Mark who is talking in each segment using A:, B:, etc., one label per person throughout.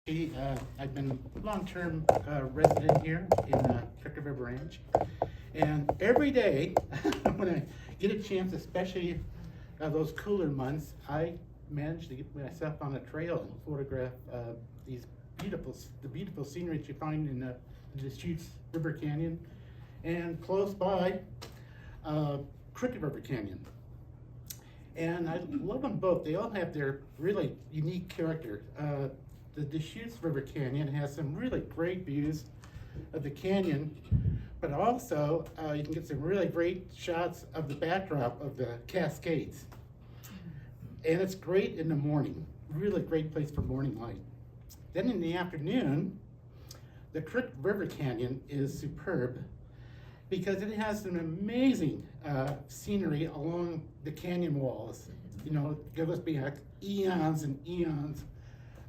A: I've been a long-term resident here in Crooked River Ranch. And every day, when I get a chance, especially those cooler months, I manage to get myself on a trail and photograph the beautiful scenery that you find in the Deschutes River Canyon and close by Crooked River Canyon. And I love them both. They all have their really unique character. The Deschutes River Canyon has some really great views of the canyon, but also you can get some really great shots of the backdrop of the Cascades. And it's great in the morning, really great place for morning light. Then in the afternoon, the Crooked River Canyon is superb because it has some amazing scenery along the canyon walls. You know, it goes back eons and eons,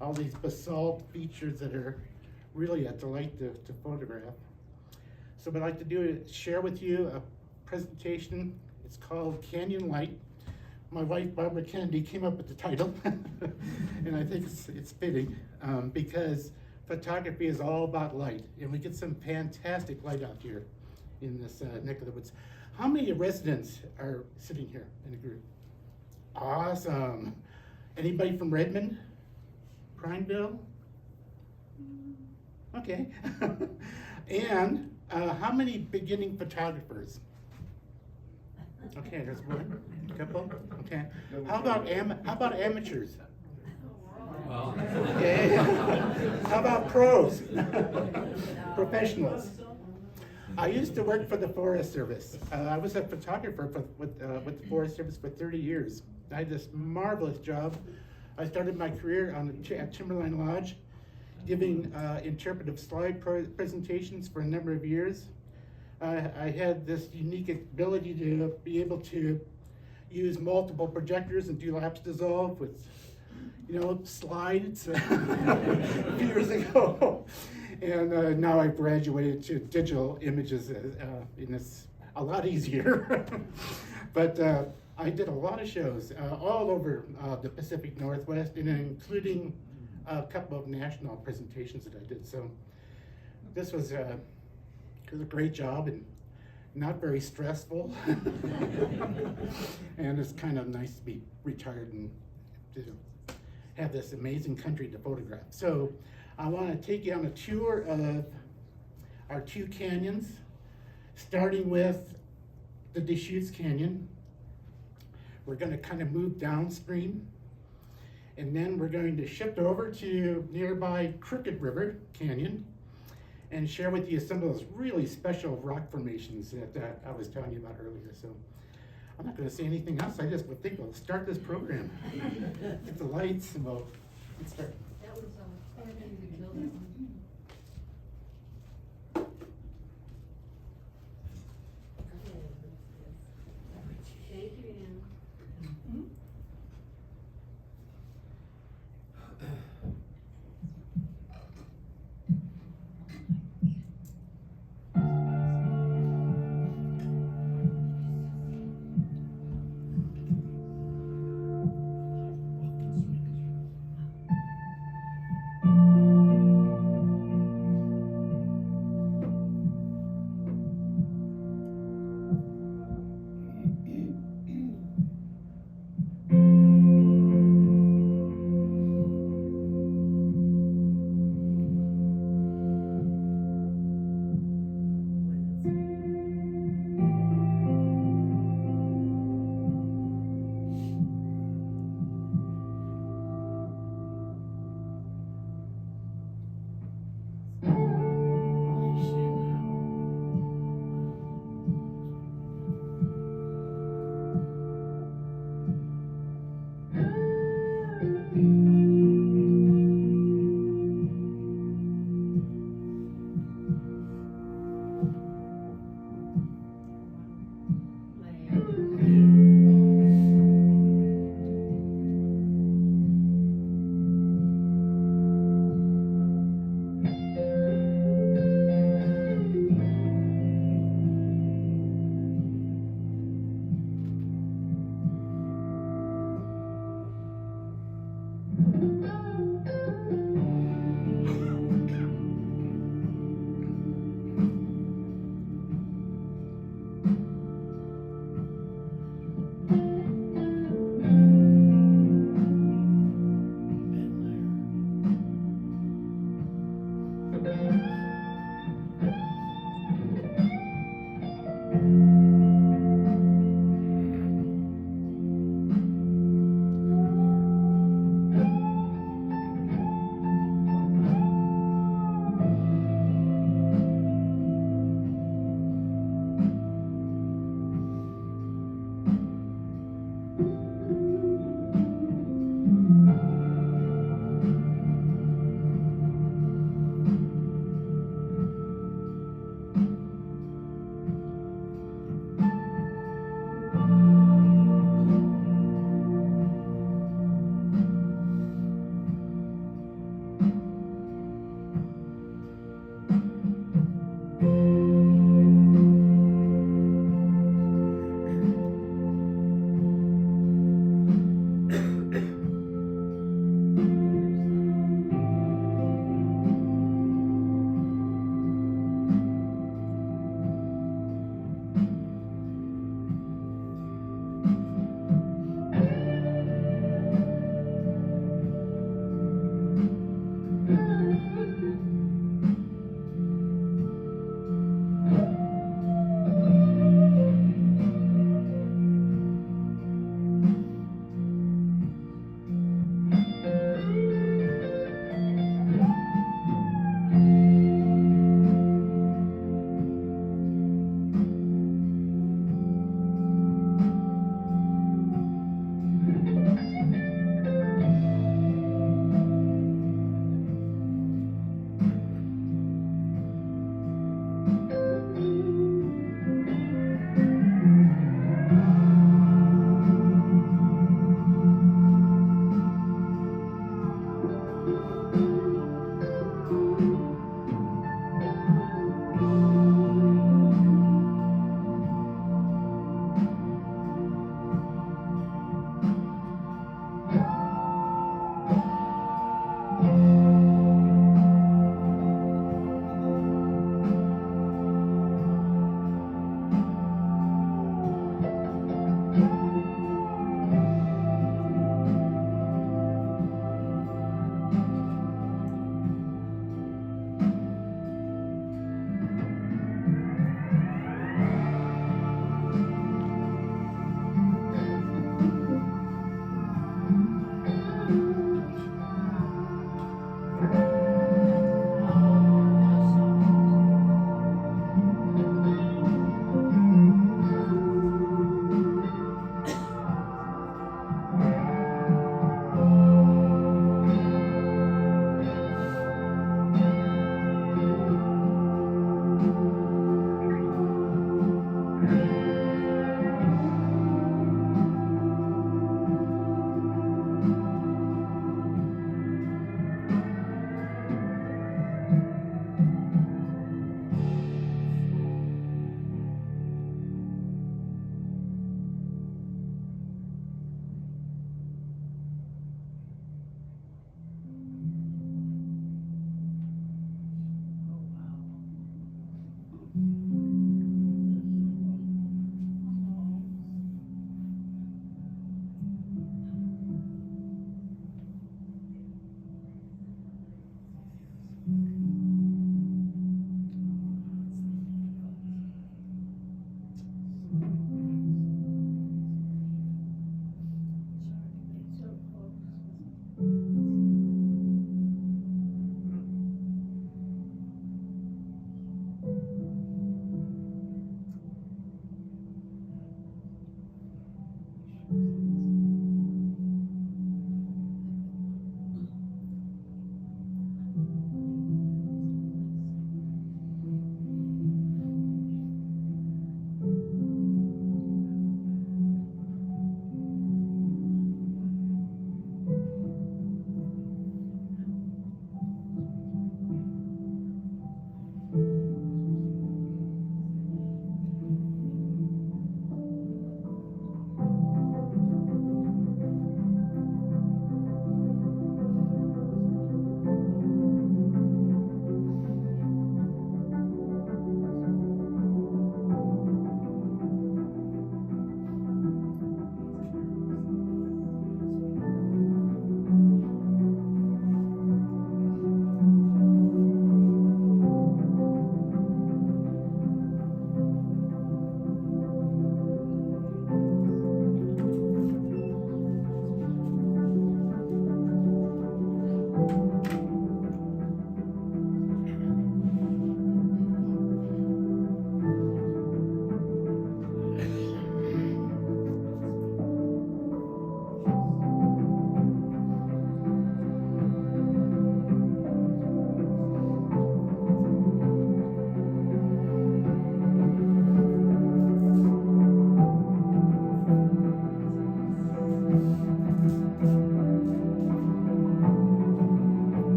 A: all these basalt features that are really a delight to photograph. So what I'd like to do is share with you a presentation. It's called Canyon Light. My wife, Barbara Kennedy, came up with the title, and I think it's fitting because photography is all about light, and we get some fantastic light out here in this neck of the woods. How many residents are sitting here in the group? Awesome. Anybody from Redmond? Prineville? Okay. And how many beginning photographers? Okay, there's one, couple. Okay. How about amateurs? Okay. How about pros? Professionals? I used to work for the Forest Service. I was a photographer with the Forest Service for 30 years. I had this marvelous job. I started my career at Timberline Lodge, giving interpretive slide presentations for a number of years. I had this unique ability to be able to use multiple projectors and do lapse dissolve with, slides a few years ago. And now I've graduated to digital images, and it's a lot easier. But I did a lot of shows all over the Pacific Northwest, and including a couple of national presentations that I did. So this was a great job and not very stressful. And it's kind of nice to be retired and to have this amazing country to photograph. So I want to take you on a tour of our two canyons, starting with the Deschutes Canyon. We're going to kind of move downstream, and then we're going to shift over to nearby Crooked River Canyon and share with you some of those really special rock formations that I was telling you about earlier. So I'm not going to say anything else. I just think we'll start this program. Get the lights and we'll get started.
B: That was hard to kill that one. Thank you, Ann.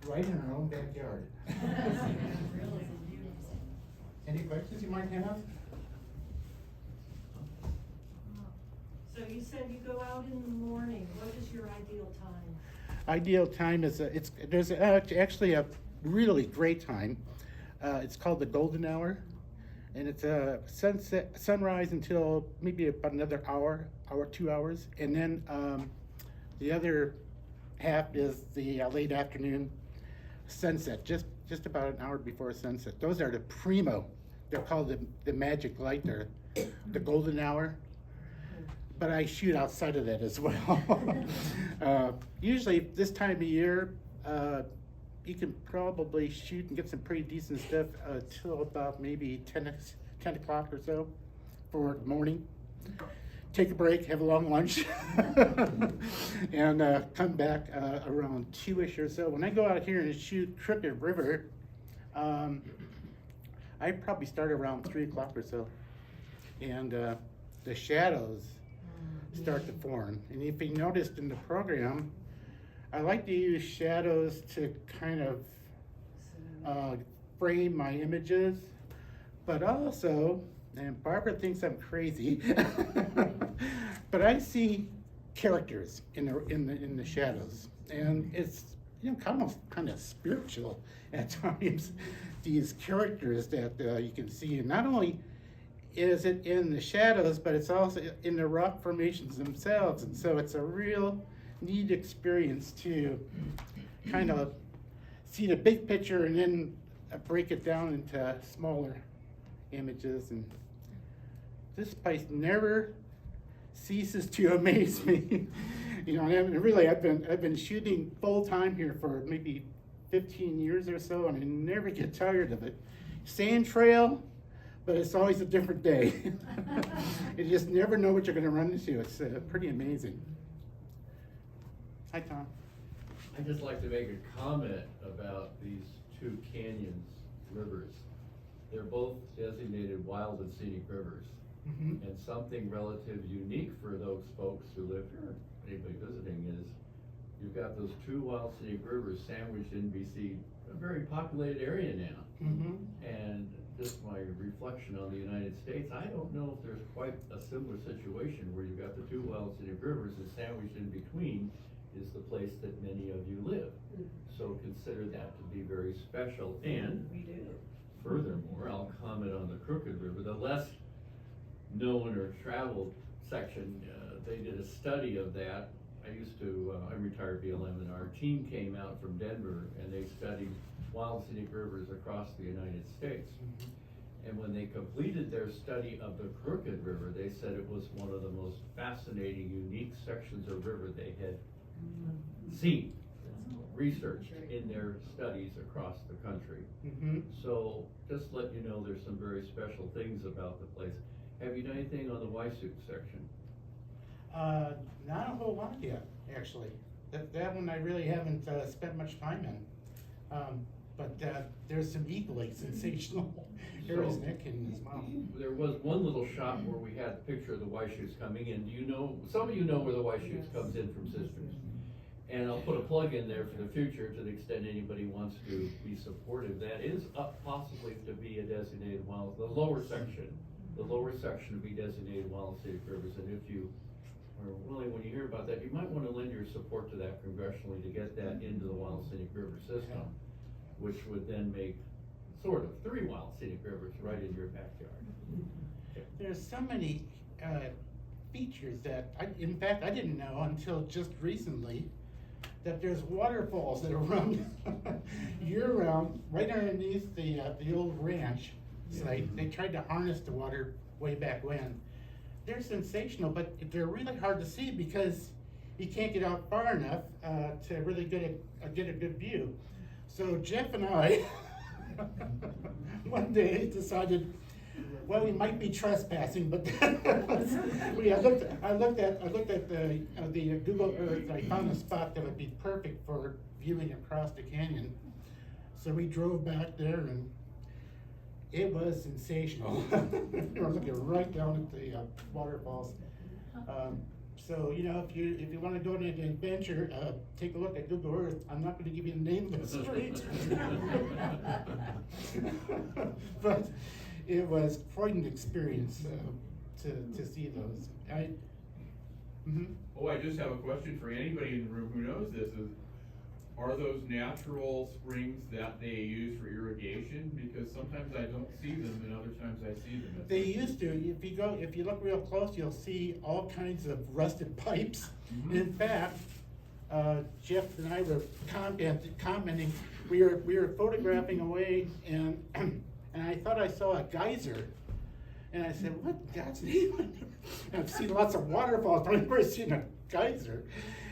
A: Right in our own backyard. Any questions you might have?
C: So you said you go out in the morning, what is your ideal time?
A: Ideal time is, there's actually a really great time. It's called the golden hour. And it's sunrise until maybe about another hour, 2 hours. And then the other half is the late afternoon sunset, just about an hour before sunset. Those are the primo. They're called the magic light. They're the golden hour. But I shoot outside of that as well. Usually this time of year, you can probably shoot and get some pretty decent stuff till about maybe 10 o'clock or so for the morning. Take a break, have a long lunch, and come back around 2-ish or so. When I go out here and shoot Crooked River, I probably start around 3 o'clock or so. And the shadows start to form. And if you noticed in the program, I like to use shadows to kind of frame my images, but also, and Barbara thinks I'm crazy, but I see characters in the shadows, and it's kind of spiritual at times. These characters that you can see, and not only is it in the shadows, but it's also in the rock formations themselves, and so it's a real neat experience to kind of see the big picture and then break it down into smaller images. And this place never ceases to amaze me. And really, I've been shooting full time here for maybe 15 years or so, and I never get tired of it. Same trail, but it's always a different day. You just never know what you're going to run into. It's pretty amazing. Hi, Tom.
D: I'd just like to make a comment about these two canyons, rivers. They're both designated wild and scenic rivers.
A: Mm-hmm.
D: And something relative unique for those folks who live here, anybody visiting, is you've got those two wild scenic rivers sandwiched in BC, a very populated area now.
A: Mm-hmm.
D: And just my reflection on the United States, I don't know if there's quite a similar situation where you've got the two wild scenic rivers and sandwiched in between is the place that many of you live. So consider that to be very special. And
C: We do.
D: furthermore, I'll comment on the Crooked River. The less known or traveled section, they did a study of that. I'm retired BLM, and our team came out from Denver and they studied wild scenic rivers across the United States. And when they completed their study of the Crooked River, they said it was one of the most fascinating, unique sections of river they had seen, researched in their studies across the country.
A: Mm-hmm.
D: So just let you know there's some very special things about the place. Have you done anything on the Waisu section?
A: Not a whole lot yet, actually. That one I really haven't spent much time in. but, there's some equally sensational areas, Nick, and as well.
D: There was one little shot where we had a picture of the Washutes coming in. Do you know, some of you know where the Washutes comes in from Sisters. And I'll put a plug in there for the future to the extent anybody wants to be supportive. That is up possibly to be a designated wild, the lower section to be designated wild scenic rivers. And if you are willing, when you hear about that, you might wanna lend your support to that congressionally to get that into the wild scenic river system, which would then make sort of 3 wild scenic rivers right in your backyard.
A: There's so many, features that, in fact, I didn't know until just recently, that there's waterfalls that run year-round, right underneath the old ranch site. They tried to harness the water way back when. They're sensational, but they're really hard to see because you can't get out far enough, to really get a good view. So Jeff and I, one day decided, well, we might be trespassing, but I looked at the Google Earth. I found a spot that would be perfect for viewing across the canyon. So we drove back there, and it was sensational. We were looking right down at the waterfalls. So, you know, if you want to go on an adventure, take a look at Google Earth. I'm not going to give you the name of the street. But it was quite an experience to see those.
E: Oh, I just have a question for anybody in the room who knows this, are those natural springs that they use for irrigation? Because sometimes I don't see them and other times I see them.
A: They used to. If you look real close, you'll see all kinds of rusted pipes.
E: Mhm.
A: In fact, Jeff and I were commenting, we were photographing away, and I thought I saw a geyser. And I said, what God's name? I've seen lots of waterfalls, but I've never seen a geyser.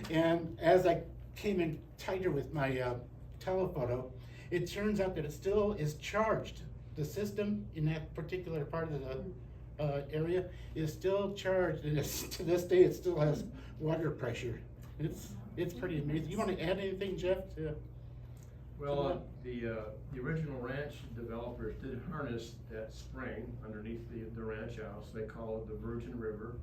A: And as I came in tighter with my telephoto, it turns out that it still is charged. The system in that particular part of the area is still charged, and to this day it still has water pressure. It's pretty amazing. You want to add anything, Jeff?
F: Well, the original ranch developers did harness that spring underneath the ranch house. They call it the Virgin River.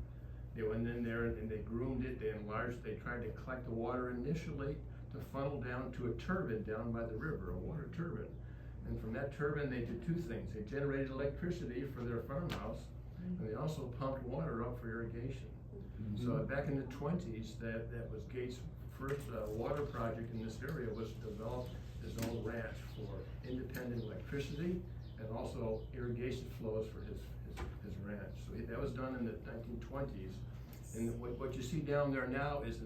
F: They went in there and they groomed it, they enlarged, they tried to collect the water initially to funnel down to a turbine down by the river, a water turbine. And from that turbine, they did 2 things. They generated electricity for their farmhouse, and they also pumped water up for irrigation. So back in the 20s, that was Gates' first water project in this area, was to develop his own ranch for independent electricity and also irrigation flows for his ranch. So that was done in the 1920s. And what you see down there now is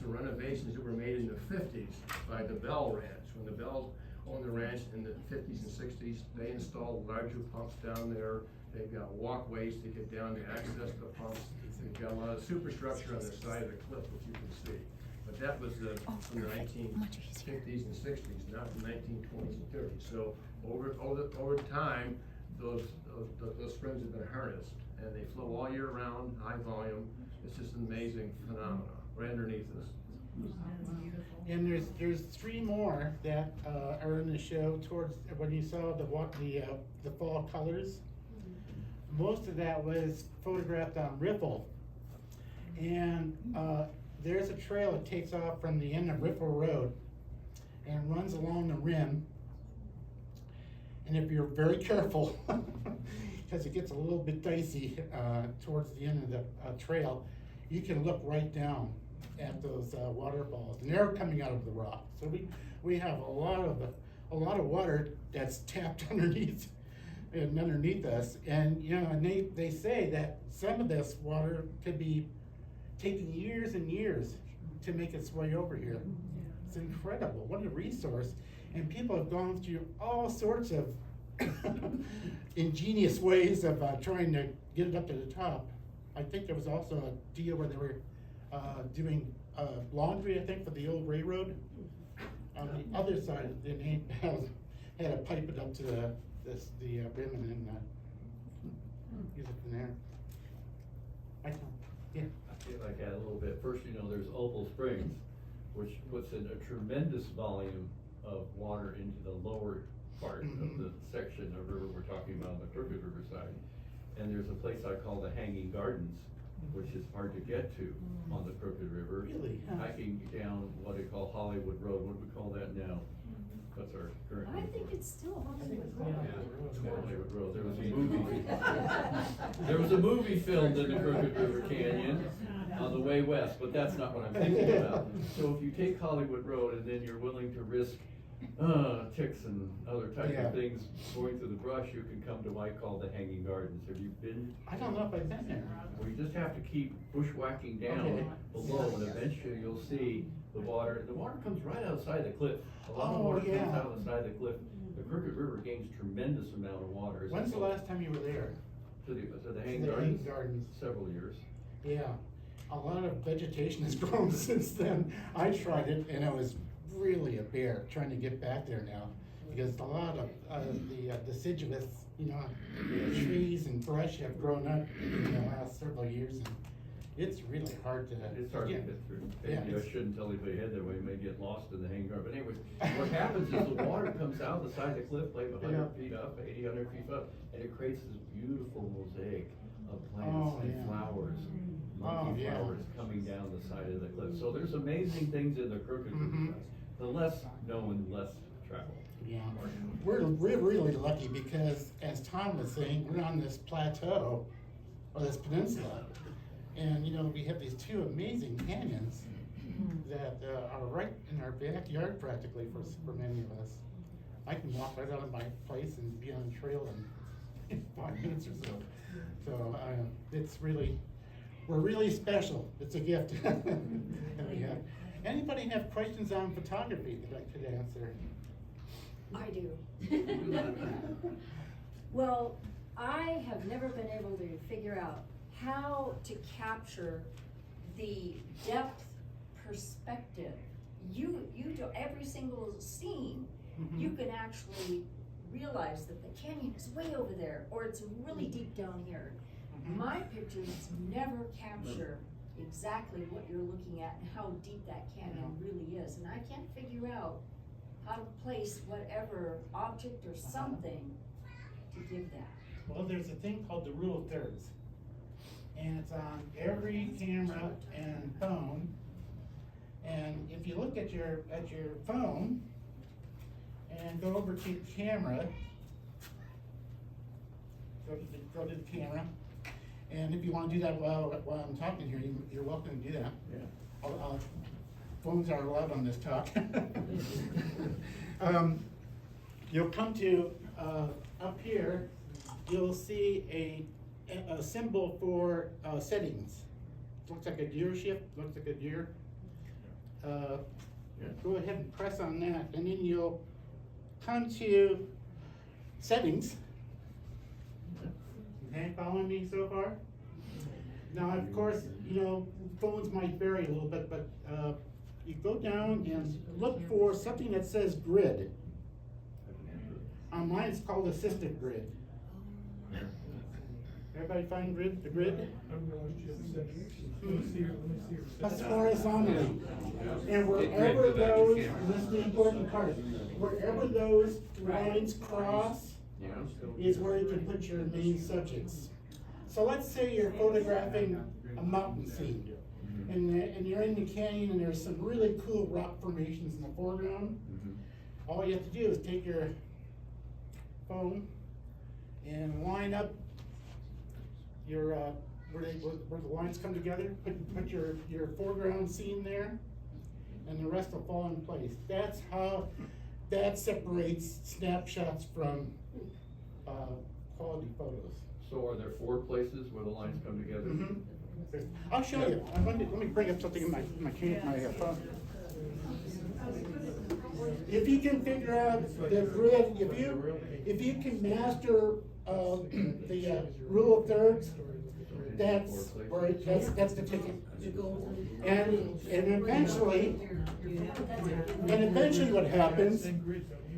F: some renovations that were made in the 50s by the Bell Ranch. When the Bells owned the ranch in the 50s and 60s, they installed larger pumps down there. They've got walkways to get down to access the pumps. They've got a lot of superstructure on the side of the cliff, which you can see. But that was from the 1950s and 60s, not the 1920s and 30s. So over time, those springs have been harnessed, and they flow all year round, high volume. It's just an amazing phenomenon right underneath us.
A: And there's 3 more that are in the show towards when you saw the fall colors. Most of that was photographed on Riffle, and there's a trail that takes off from the end of Riffle Road and runs along the rim. And if you're very careful, because it gets a little bit dicey towards the end of the trail, you can look right down at those waterfalls, and they're coming out of the rock. So we have a lot of water that's tapped underneath us, and you know, and they say that some of this water could be taking years and years to make its way over here. It's incredible. What a resource. And people have gone through all sorts of ingenious ways of trying to get it up to the top. I think there was also a deal where they were doing laundry, I think, for the old railroad. On the other side, they had to pipe it up to the rim and then use it from there. Yeah.
D: I feel like that a little bit. First, you know, there's Opal Springs, which puts in a tremendous volume of water into the lower part of the section of river we're talking about on the Crooked River side. And there's a place I call the Hanging Gardens, which is hard to get to on the Crooked River.
A: Really? Huh.
D: Hiking down what they call Hollywood Road, what do we call that now? What's our current
B: I
D: name?
B: think it's still Hollywood
D: Hollywood Road, there was a movie. There was a movie filmed in the Crooked River Canyon on the way west, but that's not what I'm thinking about. So if you take Hollywood Road and then you're willing to risk, ticks and other type
A: Yeah.
D: of things going through the brush, you can come to what I call the Hanging Gardens. Have you been?
A: I don't know if I've been there.
D: Well, you just have to keep bushwhacking down
A: Okay.
D: below, and eventually you'll see the water. The water comes right outside the cliff. A lot of
A: Oh,
D: water comes
A: yeah.
D: out outside the cliff. The Crooked River gains tremendous amount of water. As
A: When's
D: it
A: the
D: goes
A: last time you were there?
D: To the
A: To
D: Hanging
A: the
D: Gardens?
A: Hanging Gardens.
D: Several years.
A: Yeah, a lot of vegetation has grown since then. I tried it and it was really a bear trying to get back there now. Because a lot of, the deciduous, trees and brush have grown up in the last several years. And it's really hard to.
D: It's hard to get through.
A: Yeah,
D: Maybe I
A: it's-
D: shouldn't tell anybody ahead that way, you may get lost in the Hanging Garden. But anyways, what happens is the water comes out the side of the cliff, like 100 feet up, 80, 100 feet up, and it creates this beautiful mosaic of plants
A: Oh,
D: and
A: yeah.
D: flowers,
A: Oh,
D: monkey
A: yeah.
D: flowers coming down the side of the cliff. So there's amazing things in the Crooked River.
A: Mhm.
D: The less known, less traveled.
A: Yeah, we're really lucky because, as Tom was saying, we're on this plateau, or this peninsula. And, we have these two amazing canyons that are right in our backyard practically for many of us. I can walk right out of my place and be on the trail in 5 minutes or so. So, we're really special. It's a gift that we have. Anybody have questions on photography that I could answer?
G: I do. Well, I have never been able to figure out how to capture the depth perspective. You do every single scene, you can actually realize that the canyon is way over there, or it's really deep down here. My pictures never capture exactly what you're looking at and how deep that canyon really is, and I can't figure out how to place whatever object or something to give that.
A: Well, there's a thing called the rule of thirds. And it's on every camera and phone. And if you look at your phone and go over to camera, go to the camera. And if you want to do that while I'm talking here, you're welcome to do that.
D: Yeah.
A: Phones are allowed on this talk. You'll come to, up here, you'll see a symbol for settings. Looks like a deer ship, looks like a deer. Go ahead and press on that, and then you'll come to settings. Okay, following me so far? Now, of course, phones might vary a little bit, but you go down and look for something that says grid. On mine, it's called assistive grid. Everybody find the grid? That's horizontally. And wherever those, this is the important part, wherever those lines cross is where you can put your main subjects. So let's say you're photographing a mountain scene, and you're in the canyon and there's some really cool rock formations in the foreground. All you have to do is take your phone and line up your, where the lines come together, put your foreground scene there, and the rest will fall in place. That's how, that separates snapshots from quality photos.
D: So are there 4 places where the lines come together?
A: I'll show you. Let me bring up something in my phone. If you can figure out the grid, if you can master the rule of thirds, that's the ticket. And eventually what happens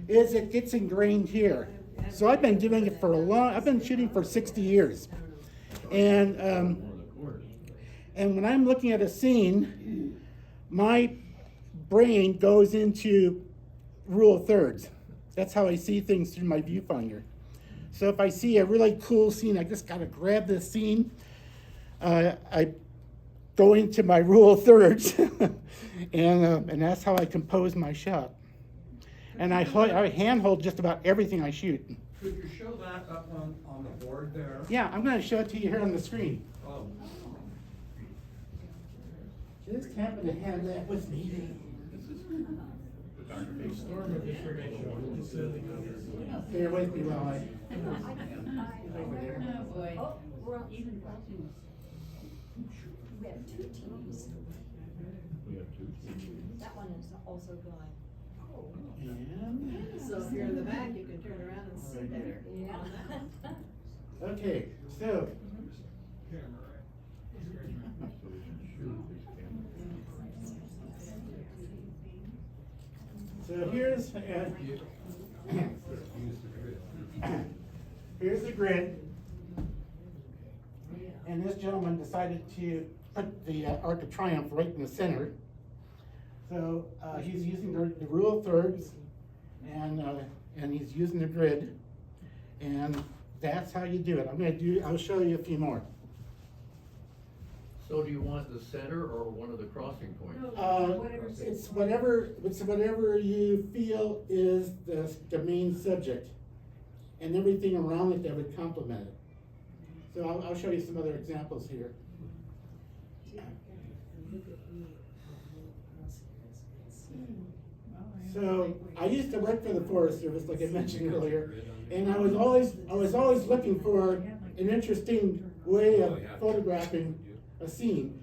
A: is it gets ingrained here. So I've been doing it I've been shooting for 60 years. And when I'm looking at a scene, my brain goes into rule of thirds. That's how I see things through my viewfinder. So if I see a really cool scene, I just gotta grab this scene. I go into my rule of thirds, and that's how I compose my shot. And I handhold just about everything I shoot.
H: Could you show that up on the board there?
A: Yeah, I'm gonna show it to you here on the screen.
H: Oh,
A: Just happen to have that with me. Bear with me while I.
B: Oh, boy.
G: Oh, we're on,
B: Even
G: we have two TVs.
D: We have two.
G: That one is also gone.
A: And,
B: So if you're in the back, you can turn around and see better.
G: Yeah.
A: okay, so,
D: So we can shoot these cameras.
A: so here's the grid. And this gentleman decided to put the Arc of Triumph right in the center. So he's using the rule of thirds, and he's using the grid, and that's how you do it. I'll show you a few more.
D: So do you want the center or one of the crossing points?
A: It's whatever you feel is the main subject, and everything around it that would complement it. So I'll show you some other examples here. So I used to work for the Forest Service, like I mentioned earlier, and I was always looking for an interesting way of photographing a scene.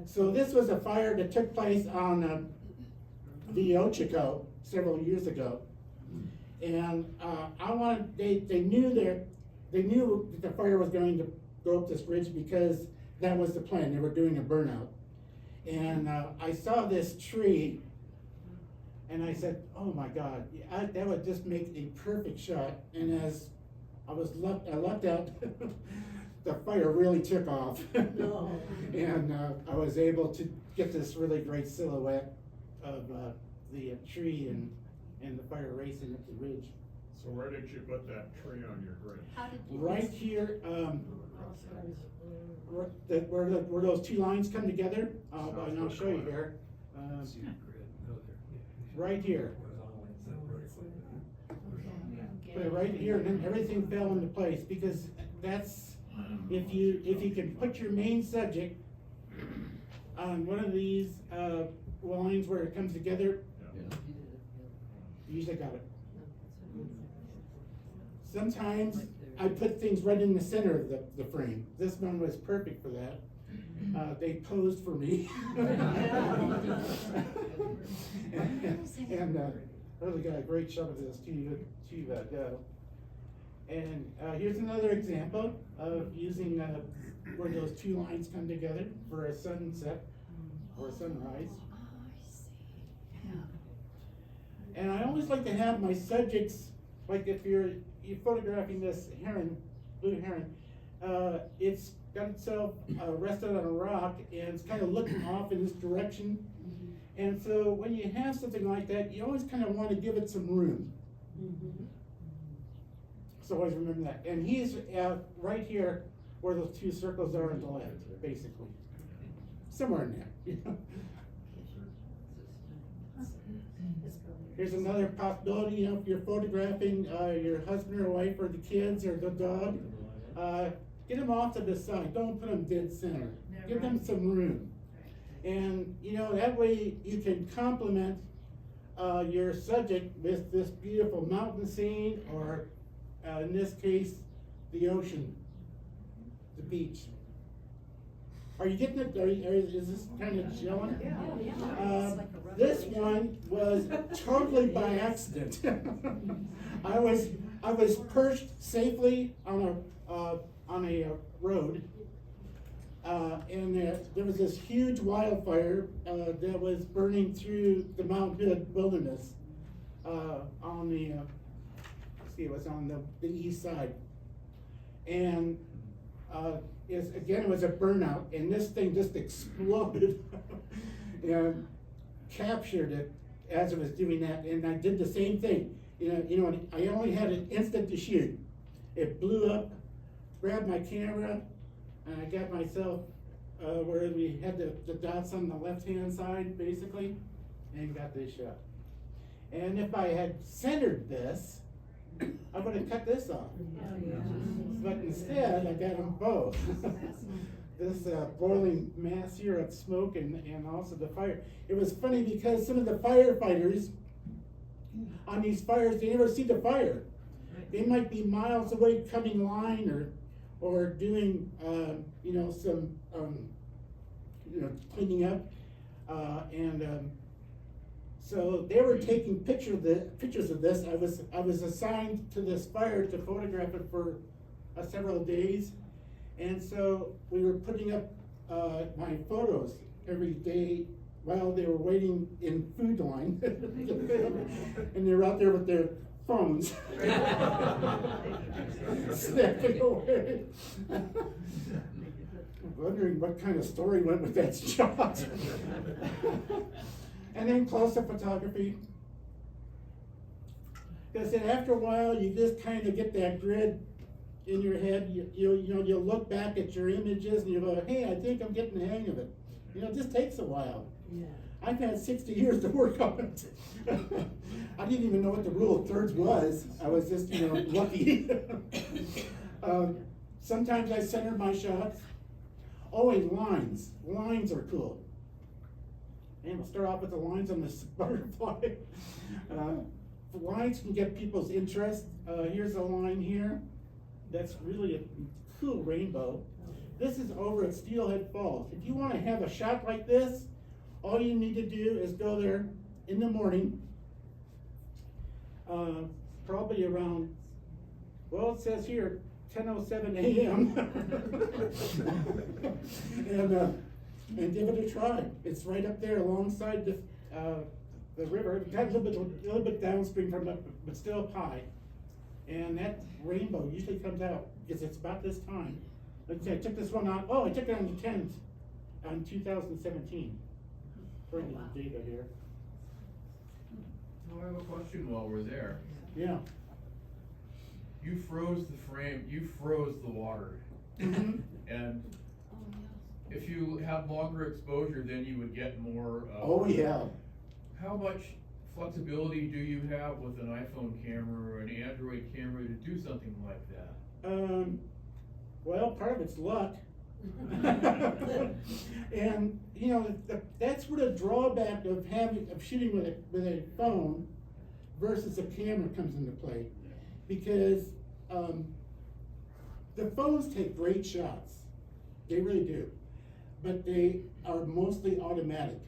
A: So this was a fire that took place on the Ochiko several years ago, and they knew that the fire was going to go up this ridge because that was the plan. They were doing a burnout, and I saw this tree. And I said, "Oh my God, that would just make a perfect shot." And as I lucked out, the fire really took off,
B: No.
A: and I was able to get this really great silhouette of the tree and the fire racing up the ridge.
E: So where did you put that tree on your grid?
G: How did you?
A: Right here, where those two lines come together, and I'll show you here. Right here. Put it right here, and then everything fell into place, because that's, if you can put your main subject on one of these lines where it comes together,
D: Yeah.
A: you usually got it. Sometimes I put things right in the center of the frame. This one was perfect for that. They posed for me. and really got a great shot of this to go. And here's another example of using where those two lines come together for a sunset or a sunrise. And I always like to have my subjects, like if you're photographing this heron, blue heron, it's got itself rested on a rock, and it's kind of looking off in this direction. And so when you have something like that, you always kind of want to give it some room. So always remember that. And he's right here where those two circles are on the left, basically. Somewhere in there. Here's another possibility, if you're photographing your husband or wife or the kids or the dog, get them off to the side. Don't put them dead center. Give them some room. And, that way you can complement your subject with this beautiful mountain scene, or in this case, the ocean, the beach. Are you getting it? Is this kind of gelling? This one was totally by accident. I was perched safely on a road, and there was this huge wildfire that was burning through the Mount Hood wilderness on the it was on the east side, and it was a burnout, and this thing just exploded and captured it as I was doing that, and I did the same thing. And I only had an instant to shoot. It blew up, grabbed my camera, and I got myself where we had the dots on the left-hand side, basically, and got this shot. And if I had centered this, I would have cut this off. But instead, I got them both. This boiling mass here of smoke and also the fire. It was funny because some of the firefighters on these fires, they never see the fire. They might be miles away coming line or doing, some, cleaning up. So they were taking pictures of this. I was assigned to this fire to photograph it for several days. And so we were putting up my photos every day while they were waiting in food line. And they were out there with their phones. Snapping away. Wondering what kind of story went with that shot. And then close-up photography. Because then after a while, you just kind of get that grid in your head. You'll look back at your images and you go, hey, I think I'm getting the hang of it. It just takes a while.
B: Yeah.
A: I've had 60 years to work on it. I didn't even know what the rule of thirds was. I was just, lucky. Sometimes I center my shots. Oh, and lines. Lines are cool. And we'll start off with the lines on this butterfly. The lines can get people's interest. Here's a line here. That's really a cool rainbow. This is over at Steelhead Falls. If you want to have a shot like this, all you need to do is go there in the morning, probably around, well, it says here, 10:07 a.m. and give it a try. It's right up there alongside the river, a little bit downstream from it, but still high. And that rainbow usually comes out because it's about this time. Let's see, I took this one out. Oh, I took it on the 10th, on 2017. Bring the data here.
E: I have a question while we're there.
A: Yeah.
E: You froze the frame, you froze the water. And if you have longer exposure, then you would get more.
A: Oh, yeah.
E: How much flexibility do you have with an iPhone camera or an Android camera to do something like that?
A: Well, part of it's luck. And that's where the drawback of shooting with a phone versus a camera comes into play, because the phones take great shots, they really do, but they are mostly automatic.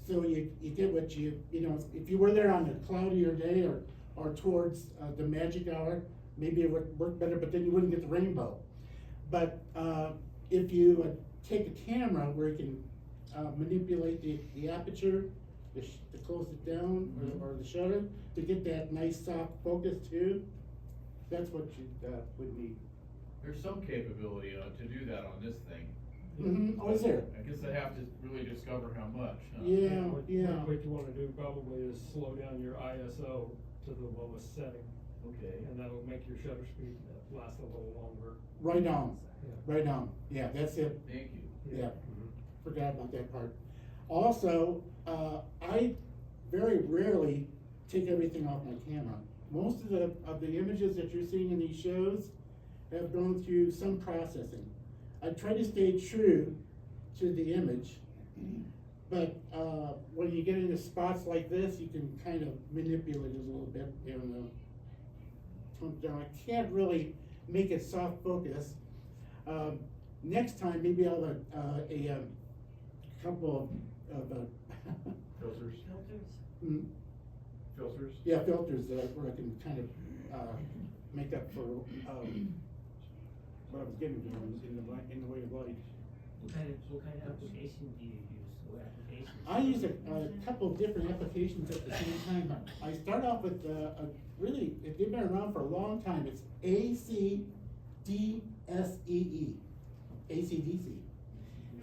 A: So you get what if you were there on a cloudier day or towards the magic hour, maybe it would work better, but then you wouldn't get the rainbow. But if you take a camera where you can manipulate the aperture, to close it down, or the shutter, to get that nice soft focus too, that's what you would need.
E: There's some capability to do that on this thing.
A: Mm-hmm. Oh, is there?
E: I guess I have to really discover how much. Huh?
A: Yeah,
I: What you wanna do probably is slow down your ISO to the lowest setting,
E: Okay.
I: and that'll make your shutter speed last a little longer.
A: Right on,
I: Yeah.
A: right on. Yeah, that's it.
E: Thank you.
A: Yeah, forgot about that part. Also, I very rarely take everything off my camera. Most of the images that you're seeing in these shows have gone through some processing. I try to stay true to the image, but when you get into spots like this, you can kind of manipulate it a little bit and tone it down. I can't really make it soft focus. Next time, maybe I'll have a couple of
E: Filters. Filters.
A: yeah, filters where I can kind of make up for what I was getting in the way of light.
J: What kind of application do you use? What applications?
A: I use a couple of different applications at the same time. I start off with they've been around for a long time. It's ACDSEE, ACDC.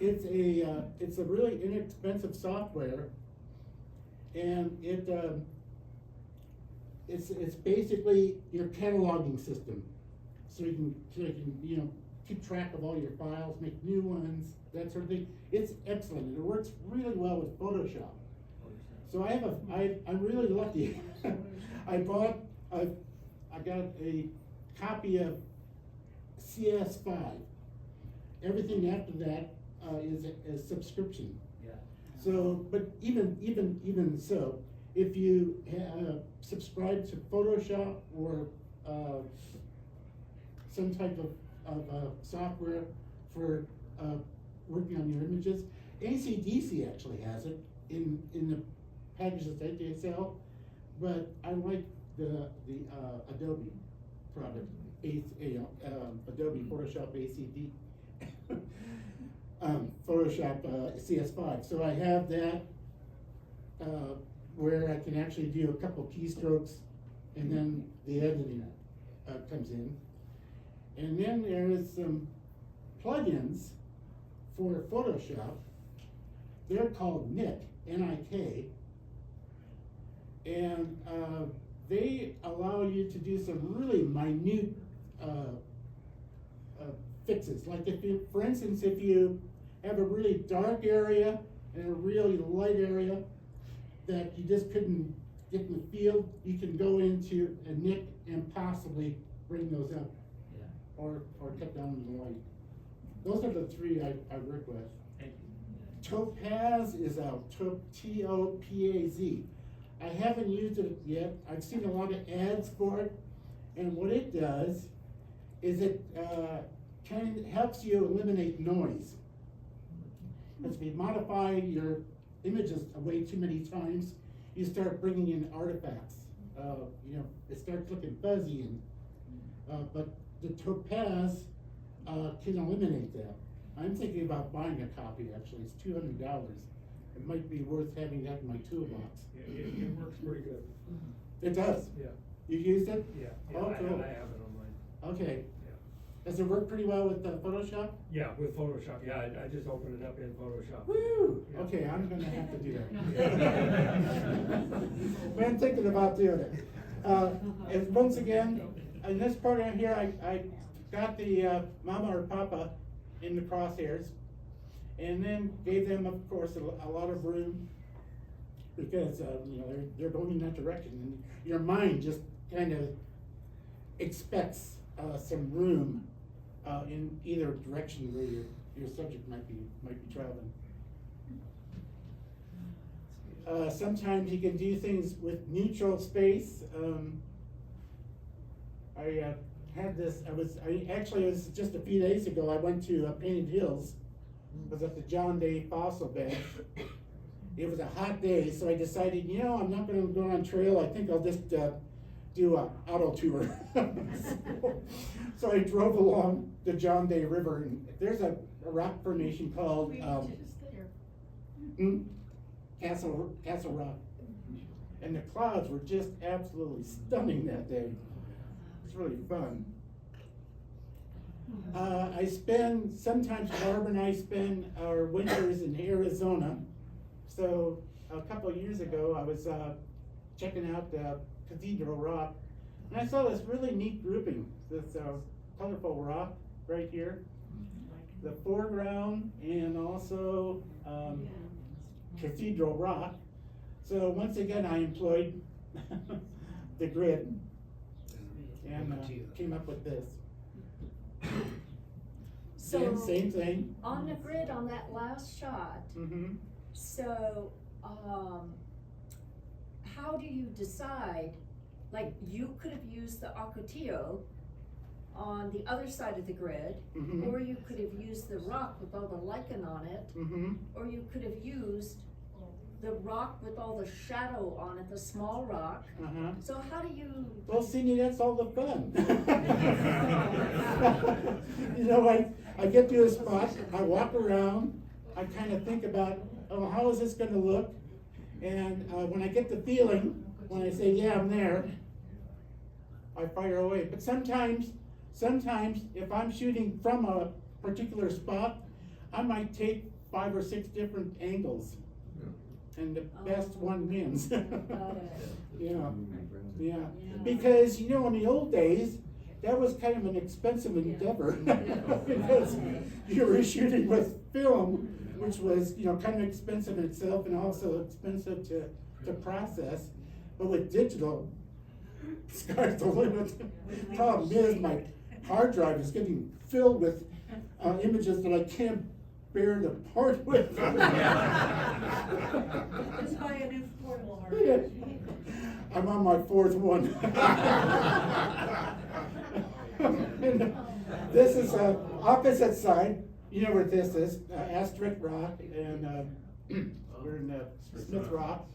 A: It's a really inexpensive software, And it's basically your cataloging system. So you can, you know, keep track of all your files, make new ones, that sort of thing. It's excellent, and it works really well with Photoshop. So I'm really lucky. I got a copy of CS5. Everything after that is a subscription.
J: Yeah.
A: So, but even so, if you subscribe to Photoshop or some type of software for working on your images, AC/DC actually has it in the packages that they sell, but I like the Adobe product, Adobe Photoshop ACD. Photoshop CS5. So I have that where I can actually do a couple keystrokes, and then the editing comes in. And then there is some plugins for Photoshop. They're called Nik, N-I-K, and they allow you to do some really minute fixes. Like if you, for instance, if you have a really dark area and a really light area that you just couldn't get in the field, you can go into a Nik and possibly bring those up.
J: Yeah.
A: Or cut down the light. Those are the three I work with.
J: Thank you.
A: Topaz is out, T-O-P-A-Z. I haven't used it yet. I've seen a lot of ads for it, and what it does is it kind of helps you eliminate noise. As we modify your images way too many times, you start bringing in artifacts. You know, it starts looking fuzzy, and but the Topaz can eliminate that. I'm thinking about buying a copy. Actually, it's $200. It might be worth having that in my toolbox.
I: It works pretty good.
A: It does.
I: Yeah,
A: You used it?
I: yeah,
A: Oh,
I: I
A: cool.
I: have it on mine.
A: Okay.
I: Yeah.
A: Does it work pretty well with Photoshop?
I: Yeah, with Photoshop, yeah, I just opened it up in Photoshop.
A: Woo!
I: Yeah.
A: Okay, I'm gonna have to do that. Been thinking about doing it. And once again, in this program here, I got the mama or papa in the crosshairs, and then gave them, of course, a lot of room, because you know, they're going in that direction, and your mind just kind of expects some room in either direction where your subject might be traveling. Sometimes you can do things with neutral space. I had this, it was just a few days ago, I went to Painted Hills, was at the John Day Fossil Bed. It was a hot day, so I decided, you know, I'm not gonna go on trail, I think I'll just do an auto tour. So I drove along the John Day River, and there's a rock formation called Castle Rock. And the clouds were just absolutely stunning that day. It's really fun. Sometimes Barb and I spend our winters in Arizona. So a couple of years ago, I was checking out Cathedral Rock, and I saw this really neat grouping, this colorful rock right here, the foreground, and also Cathedral Rock. So once again, I employed the grid and came up with this.
G: So,
A: And same thing.
G: on the grid on that last shot,
A: Mm-hmm.
G: so, how do you decide, like, you could have used the Ocotillo on the other side of the grid,
A: Mhm.
G: or you could have used the rock with all the lichen on it,
A: Mm-hmm.
G: or you could have used the rock with all the shadow on it, the small rock.
A: Uh-huh.
G: So how do you?
A: Well, see, that's all the fun. You know, I get to a spot, I walk around, I kind of think about, oh, how is this gonna look? And when I get the feeling, when I say, yeah, I'm there, I fire away. But sometimes, if I'm shooting from a particular spot, I might take 5 or 6 different angles and the best one wins.
G: Got it.
A: Yeah, yeah, because, you know, in the old days, that was kind of an expensive endeavor. Because you were shooting with film, which was, you know, kind of expensive in itself and also expensive to process. But with digital, sky's the limit. Problem is, my hard drive is getting filled with images that I can't bear to part with.
C: Just buy a new portable hard drive.
A: I'm on my fourth one. This is opposite side. You know where this is? Asterisk Rock, and we're in Smith Rock.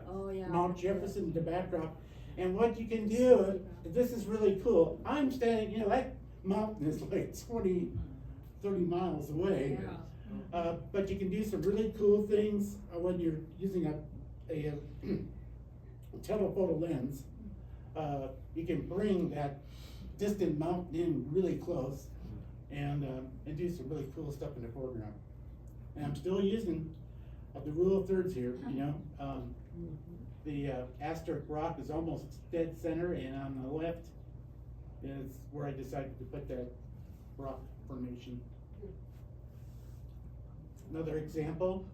G: Oh, yeah.
A: Mount Jefferson, the backdrop. And what you can do, this is really cool. I'm standing, you know, that mountain is like 20, 30 miles away. But you can do some really cool things when you're using a telephoto lens. You can bring that distant mountain in really close and do some really cool stuff in the foreground. And I'm still using the rule of thirds here, you know. The asterisk rock is almost dead center, and on the left is where I decided to put that rock formation. Another example,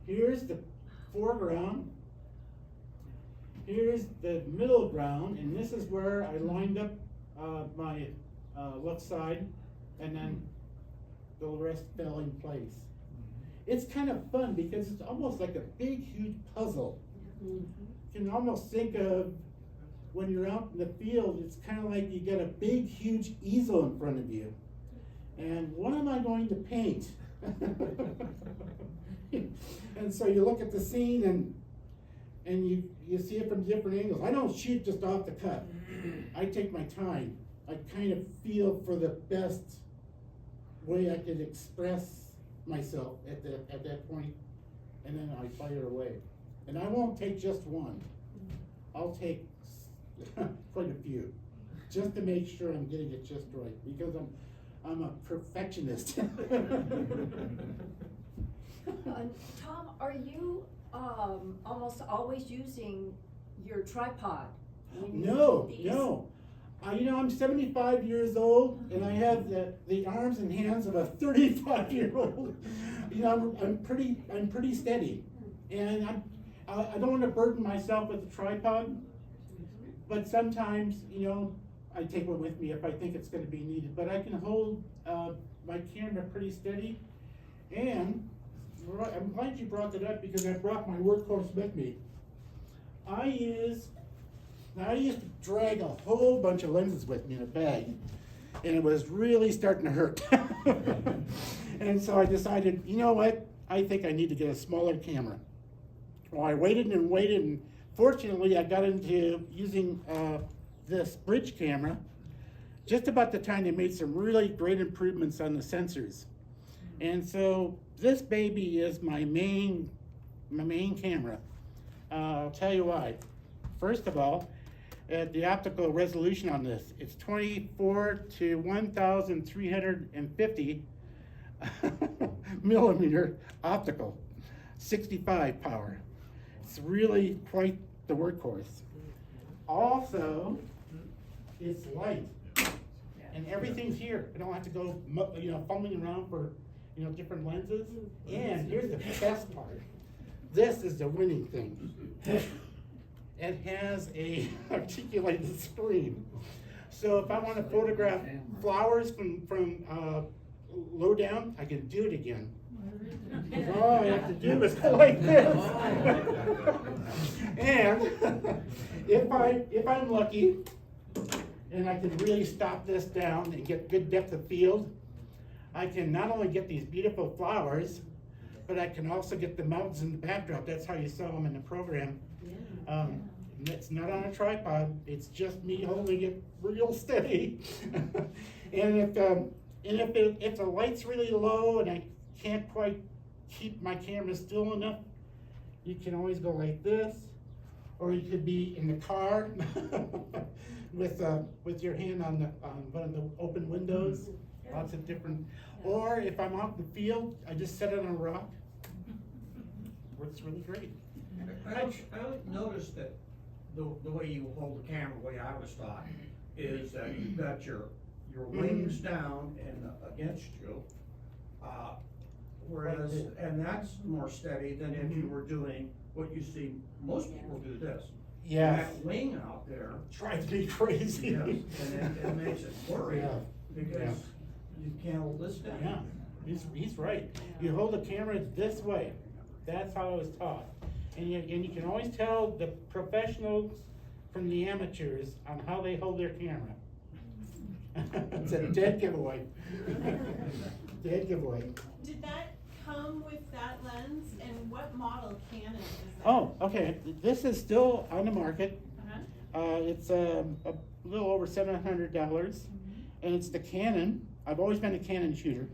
A: here's the foreground, here's the middle ground, and this is where I lined up my left side, and then the rest fell in place. It's kind of fun because it's almost like a big, huge puzzle. You can almost think of when you're out in the field, it's kind of like you get a big, huge easel in front of you. And what am I going to paint? And so you look at the scene and you see it from different angles. I don't shoot just off the cuff. I take my time. I kind of feel for the best way I can express myself at that point, and then I fire away. And I won't take just one. I'll take quite a few, just to make sure I'm getting it just right, because I'm a perfectionist.
G: Tom, are you almost always using your tripod? when you
A: No,
G: do these?
A: no. You know, I'm 75 years old, and I have the arms and hands of a 35-year-old. You know, I'm pretty steady, and I don't want to burden myself with a tripod. But sometimes, you know, I take one with me if I think it's going to be needed. But I can hold my camera pretty steady, and I'm glad you brought that up because I brought my workhorse with me. I used to drag a whole bunch of lenses with me in a bag, and it was really starting to hurt. And so I decided, you know what? I think I need to get a smaller camera. Well, I waited and waited, and fortunately I got into using this bridge camera just about the time they made some really great improvements on the sensors. And so this baby is my main camera. I'll tell you why. First of all, the optical resolution on this, it's 24 to 1,350 millimeter optical, 65 power. It's really quite the workhorse. Also, it's light, and everything's here. I don't have to go, you know, fumbling around for, you know, different lenses. And here's the best part. This is the winning thing. It has a articulated screen. So if I want to photograph flowers from low down, I can do it again. All I have to do is go like this. And if I'm lucky, and I can really stop this down and get good depth of field, I can not only get these beautiful flowers, but I can also get the mountains in the backdrop. That's how you saw them in the program. It's not on a tripod. It's just me holding it real steady. And if the light's really low and I can't quite keep my camera still enough, you can always go like this, or you could be in the car with your hand on one of the open windows. Lots of different. Or if I'm out in the field, I just set it on a rock. works really great.
H: I noticed that the way you hold the camera, the way I was taught, is that you've got your wings down and against you. Whereas, and that's more steady than if you were doing what you see most people do this.
A: Yes.
H: That wing out there,
A: Drives me crazy.
H: yes, and it makes it blurry,
A: Yeah.
H: because you can't hold this down.
A: Yeah, he's right. You hold the camera this way. That's how I was taught. And you can always tell the professionals from the amateurs on how they hold their camera. It's a dead giveaway. Dead giveaway.
K: Did that come with that lens, and what model Canon is that?
A: Oh, okay. This is still on the market.
K: Uh-huh.
A: It's a little over $700, and it's the Canon. I've always been a Canon shooter,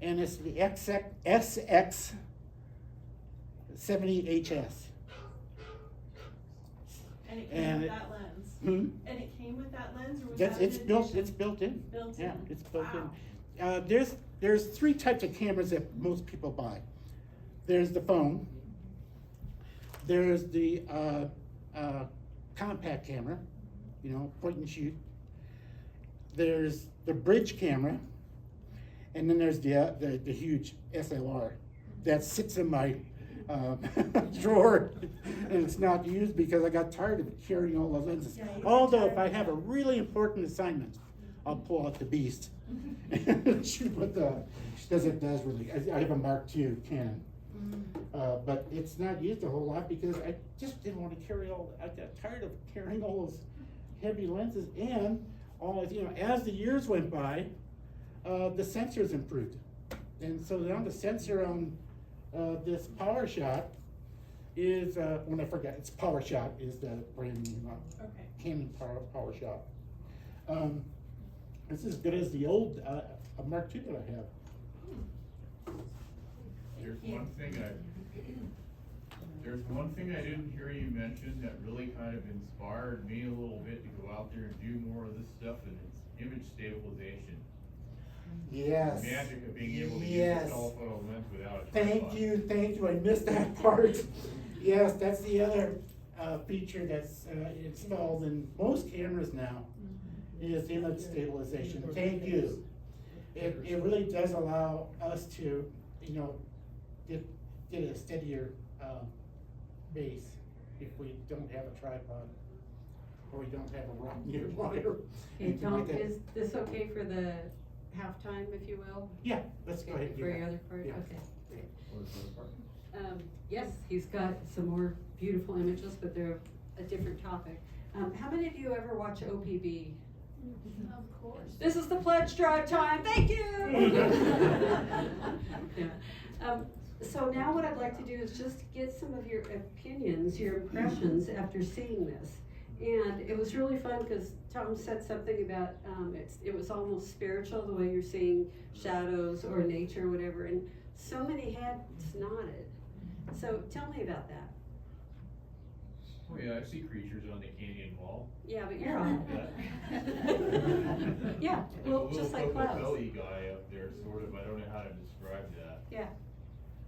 A: and it's the SX 70HS.
K: And it came
A: And
K: with
A: it-
K: that lens?
A: Hmm?
K: And it came with that lens, or was
A: That's,
K: that an
A: it's built.
K: addition?
A: It's built in.
K: Built
A: Yeah,
K: in.
A: it's built
K: Wow.
A: in. There's three types of cameras that most people buy. There's the phone. There's the compact camera, you know, point and shoot. There's the bridge camera, and then there's the huge SLR that sits in my drawer, and it's not used because I got tired of carrying all the lenses.
K: Yeah, you get
A: Although
K: tired
A: if I
K: of
A: have a
K: that.
A: really important assignment, I'll pull out the beast and shoot what does really. I have a Mark II Canon. But it's not used a whole lot because I just didn't want to I got tired of carrying all those heavy lenses, and as the years went by, the sensors improved. And so now the sensor on this PowerShot is, it's PowerShot is the brand name,
K: Okay.
A: Canon PowerShot. It's as good as the old Mark II that I have.
E: There's one thing I didn't hear you mention that really kind of inspired me a little bit to go out there and do more of this stuff, and it's image stabilization.
A: Yes.
E: The magic of being able to use
A: Yes.
E: a telephoto lens without a tripod.
A: Thank you, I missed that part. Yes, that's the other feature that's installed in most cameras now, is image stabilization. Thank you. It really does allow us to, get a steadier base if we don't have a tripod, or we don't have a rod nearby, or
B: Hey,
A: anything
B: Tom,
A: like that.
B: is this okay for the halftime, if you will?
A: Yeah, let's go ahead and do
B: For your
A: that.
B: other part,
A: Yeah.
B: okay, great. Yes, he's got some more beautiful images, but they're a different topic. How many of you ever watch OPB?
K: Of course.
B: This is the pledge drive time, thank you! Yeah. So now what I'd like to do is just get some of your opinions, your impressions after seeing this. And it was really fun because Tom said something about, it was almost spiritual, the way you're seeing shadows or nature or whatever, and so many heads nodded. So tell me about that.
E: Oh yeah, I see creatures on the canyon wall.
B: Yeah, but you're on it. Yeah, well, just like
E: There's a little
B: clouds.
E: belly guy up there, sort of, I don't know how to describe that.
B: Yeah.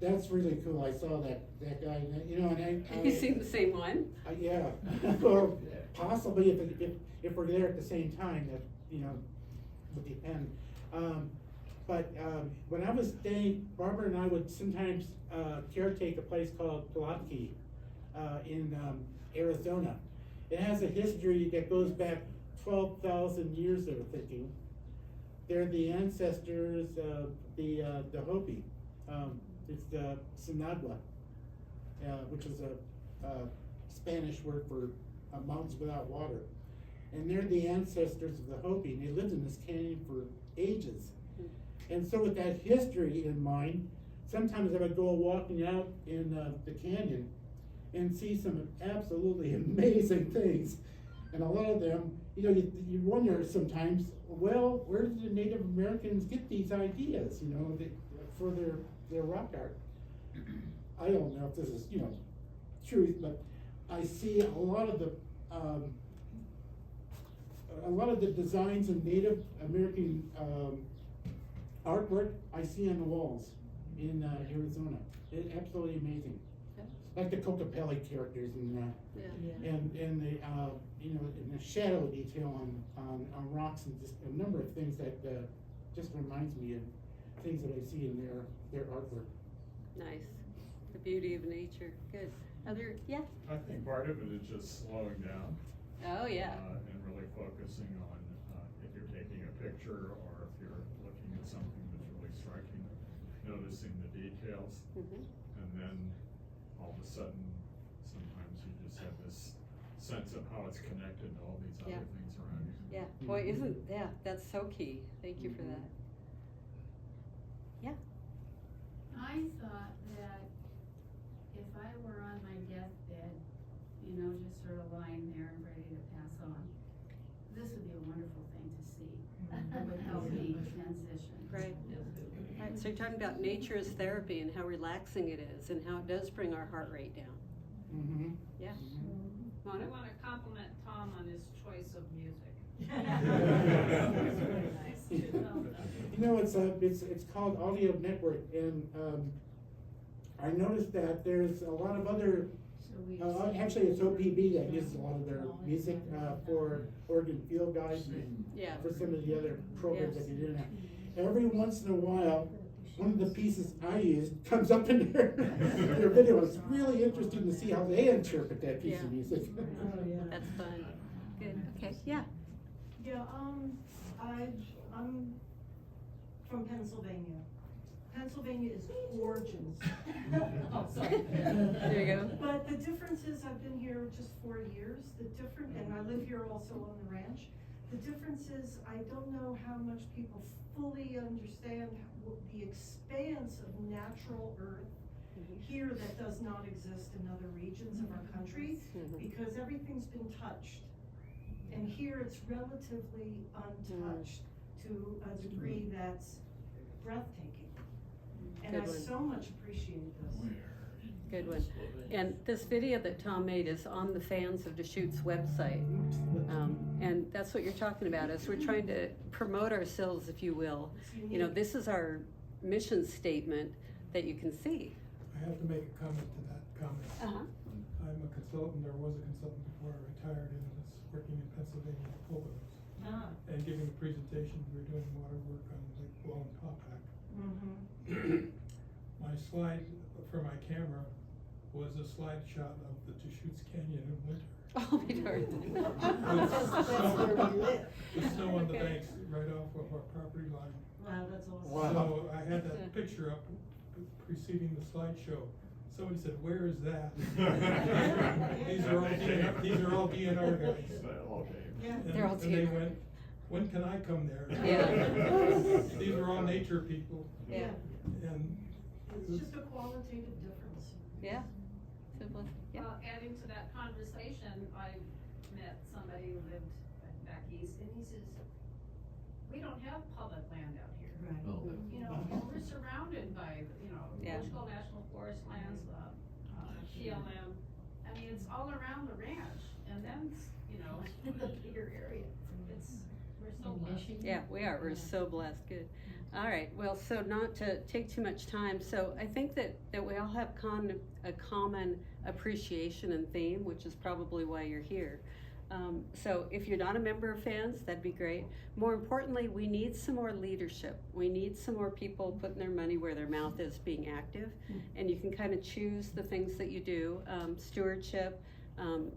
A: That's really cool. I saw that guy, and I.
B: You seen the same one?
A: Yeah, or possibly if we're there at the same time, that, would depend. But when I was staying, Barbara and I would sometimes caretake a place called Pulaski in Arizona. It has a history that goes back 12,000 years, they were thinking. They're the ancestors of the Hopi. It's the Sinagua, which is a Spanish word for mountains without water. And they're the ancestors of the Hopi, and they lived in this canyon for ages. And so with that history in mind, sometimes I would go walking out in the canyon and see some absolutely amazing things. And a lot of them, you wonder sometimes, well, where did the Native Americans get these ideas, for their rock art? I don't know if this is, truth, but I see a lot of the designs in Native American artwork I see on the walls in Arizona. It's absolutely amazing.
B: Yeah.
A: Like the Cocopelli characters and
B: Yeah.
A: and the you know, and the shadow detail on rocks and just a number of things that just reminds me of things that I see in their artwork.
B: Nice. The beauty of nature. Good. Other, yeah?
L: I think part of it is just slowing down.
B: Oh, yeah.
L: And really focusing on, if you're taking a picture or if you're looking at something that's really striking, noticing the details.
B: Mhm.
L: And then all of a sudden, sometimes you just have this sense of how it's connected to all these
B: Yeah.
L: other things around you.
B: Yeah. Boy, that's so key. Thank you for that. Yeah.
M: I thought that if I were on my deathbed, you know, just sort of lying there and ready to pass on, this would be a wonderful thing to see. It would help me transition.
B: Right. Right. So you're talking about nature as therapy and how relaxing it is and how it does bring our heart rate down.
A: Mm-hmm.
B: Yeah.
N: I
B: Mona?
N: want to compliment Tom on his choice of music.
A: It's really nice. You know, it's called Audio Network, and I noticed that there's a lot of other. Actually, it's OPB that uses a lot of their music for Oregon Field Guides and
B: Yeah.
A: for some of the other programs
B: Yes.
A: that they do now. Every once in a while, one of the pieces I used comes up in their video. It's really interesting to see how they interpret that piece of
B: Yeah.
A: music.
B: That's fun. Good. Okay. Yeah.
C: Yeah, I'm from Pennsylvania. Pennsylvania is gorgeous.
B: Oh, sorry. There you go.
C: But the difference is, I've been here just 4 years, and I live here also on the ranch. The difference is, I don't know how much people fully understand the expanse of natural earth here that does not exist in other regions of our country, because everything's been touched. And here it's relatively untouched to a degree that's breathtaking. And
B: Good
C: I
B: one.
C: so much appreciate this.
B: Good one. And this video that Tom made is on the Fans of Deschutes website. And that's what you're talking about, is we're trying to promote ourselves, if you will. You know, this is our mission statement that you can see.
O: I have to make a comment to that comment.
B: Uh-huh.
O: I'm a consultant, or was a consultant before I retired, and was working in Pennsylvania at Poconos. And giving a presentation, we were doing water work on Lake Wallenpaupack. My slide for my camera was a slide shot of the Deschutes Canyon in winter.
B: Oh, my darn.
O: That's where we live. The snow on the banks right off of our property line.
C: Wow, that's awesome.
A: Wow.
O: So I had that picture up preceding the slideshow. Somebody said, "Where is that?" These are all DNR guys.
C: Yeah.
B: They're all
O: And they
B: DNR.
O: went, "When can I come there?"
B: Yeah.
O: These are all nature people.
B: Yeah.
O: And
C: It's just a qualitative difference.
B: Yeah. Simple. Yeah.
N: Adding to that conversation, I met somebody who lived back east, and he says, we don't have public land out here.
C: Right.
D: Oh.
N: You know, we're surrounded by,
B: Yeah.
N: Fishkill National Forest lands, PLM. I mean, it's all around the ranch, and then, the bigger area. We're so blessed.
B: Yeah, we are. We're so blessed. Good. All right. Well, so not to take too much time. So I think that we all have a common appreciation and theme, which is probably why you're here. So if you're not a member of Fans, that'd be great. More importantly, we need some more leadership. We need some more people putting their money where their mouth is, being active. And you can kind of choose the things that you do. Stewardship.